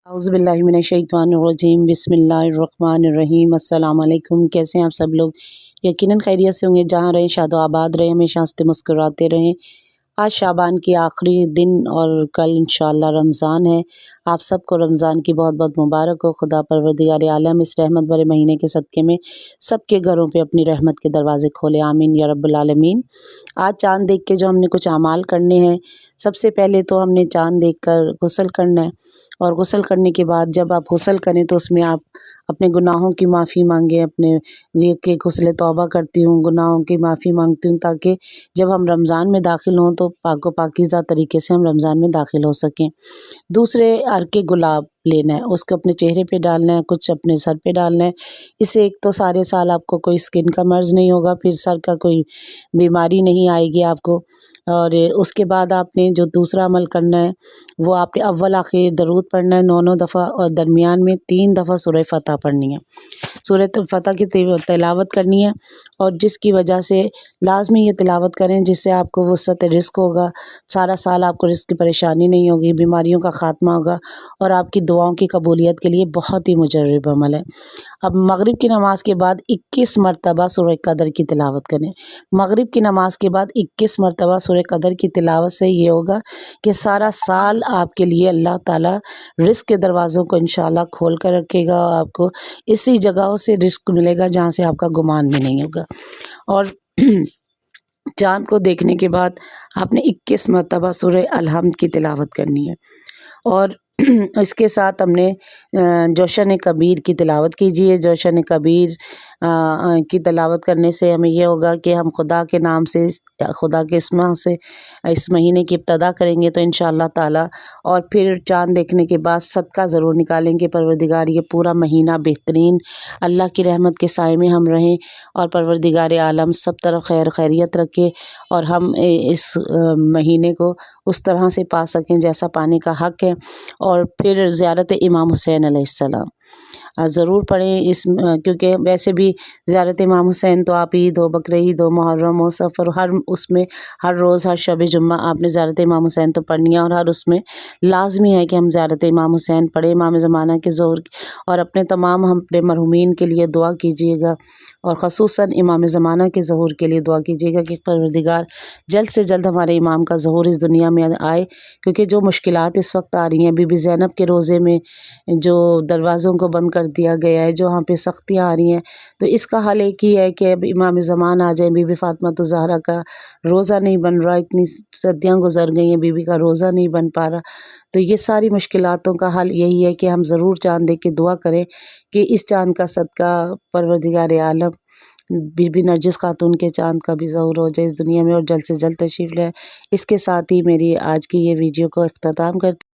اعوذ باللہ من الشیطان الرجیم बिस्मिल्लाहिर्रहमानिर्रहीम अस्सलाम वालेकुम। कैसे हैं आप सब लोग؟ यकीनन खैरियत से होंगे। जहाँ रहें शादो आबाद रहें, हमेशा हंसते मुस्कुराते रहें। आज शाबान की आखिरी दिन और कल इंशाअल्लाह रमज़ान है। आप सबको रमज़ान की बहुत बहुत मुबारक हो। खुदा परवरदिगार आलम इस रहमत भरे महीने के सदक़े में सबके घरों पे अपनी रहमत के दरवाज़े खोले, आमीन या रब्बुल आलमीन। आज चाँद देख के जो हमने कुछ अमाल करने हैं, सबसे पहले तो हमने चाँद देख कर गुस्ल करना है। और गुस्ल करने के बाद जब आप गुस्ल करें तो उसमें आप अपने गुनाहों की माफ़ी मांगें। अपने लिए कि गुस्ल तौबा करती हूँ, गुनाहों की माफ़ी मांगती हूँ, ताकि जब हम रमज़ान में दाखिल हों तो पाक व पाकीज़ा तरीके से हम रमज़ान में दाखिल हो सकें। दूसरे अर्के गुलाब लेना है, उसको अपने चेहरे पे डालना है, कुछ अपने सर पे डालना है। इससे एक तो सारे साल आपको कोई स्किन का मर्ज़ नहीं होगा, फिर सर का कोई बीमारी नहीं आएगी आपको। और उसके बाद आपने जो दूसरा अमल करना है वो आपने अव्वल आखिर दरूद पढ़ना है 9 दफ़ा, और दरमियान में 3 दफ़ा सूरह फ़तह पढ़नी है। सूरह फ़तह की तिलावत करनी है, और जिसकी वजह से लाजमी ये तिलावत करें जिससे आपको वुसअत रिज़्क़ होगा। सारा साल आपको रिज़्क़ की परेशानी नहीं होगी, बीमारियों का ख़ात्मा होगा, और आपकी दुआओं की कबूलियत के लिए बहुत ही मुजर्रब अमल है। अब मगरिब की नमाज़ के बाद 21 मरतबा सूरह क़दर की तिलावत करें। मगरिब की नमाज़ के बाद 21 मरतबा सूरह क़दर की तिलावत से ये होगा कि सारा साल आपके लिए अल्लाह ताला रिज़्क़ के दरवाज़ों को इंशाअल्लाह खोल कर रखेगा। आपको इसी जगहों से रिज़्क़ मिलेगा जहाँ से आपका गुमान भी नहीं होगा। और चाँद को देखने के बाद आपने 21 मरतबा सूरह अल-हम्द की तिलावत करनी है। और इसके साथ हमने जोशन कबीर की तिलावत कीजिए। जोशन कबीर की तिलावत करने से हमें ये होगा कि हम खुदा के नाम से, खुदा के इस्म से इस महीने की इब्तदा करेंगे तो इंशाअल्लाह ताला। और फिर चाँद देखने के बाद सदका ज़रूर निकालेंगे। परवरदिगार ये पूरा महीना बेहतरीन अल्लाह की रहमत के साए में हम रहें, और परवरदिगार आलम सब तरफ खैर खैरियत रखे, और हम इस महीने को उस तरह से पा सकें जैसा पाने का हक़ है। और फिर ज़ियारत इमाम हुसैन अलैहिस्सलाम ज़रूर पढ़ें क्योंकि वैसे भी ज़ियारत इमाम हुसैन तो आप ईद हो, बकरीद हो, मुहर्रम हो, सफ़र, हर उसमें हर रोज़ हर शब जुम्मा आपने ज़ियारत इमाम हुसैन तो पढ़नी है, और हर उसमें लाजमी है कि हम ज़ियारत इमाम हुसैन पढ़ें, इमाम ज़माना के ज़ोहर। और अपने तमाम हम अपने मरहूमीन के लिए दुआ कीजिएगा, और ख़ुसूसन इमाम ज़माना के ज़ोहर के लिए दुआ कीजिएगा कि परवरदिगार जल्द से जल्द हमारे इमाम का ज़ोहर इस दुनिया में आए। क्योंकि जो मुश्किलात इस वक्त आ रही हैं, बीबी ज़ैनब के रोज़े में जो दरवाज़ों को बंद कर दिया गया है, जो वहाँ पे सख्तियाँ आ रही हैं, तो इसका हल एक ही है कि अब इमाम ज़मान आ जाए। बीबी फ़ातिमा तो ज़हरा का रोज़ा नहीं बन रहा, इतनी सदियाँ गुजर गई हैं, बीबी का रोज़ा नहीं बन पा रहा। तो ये सारी मुश्किलातों का हल यही है कि हम ज़रूर चाँद देख के दुआ करें कि इस चाँद का सदका परवरदिगार आलम बीबी नरगिस खातून के चाँद का भी ज़हूर हो जाए इस दुनिया में, और जल्द से जल्द तशरीफ़ ले। इसके साथ ही मेरी आज की ये वीडियो को इख्तिताम करती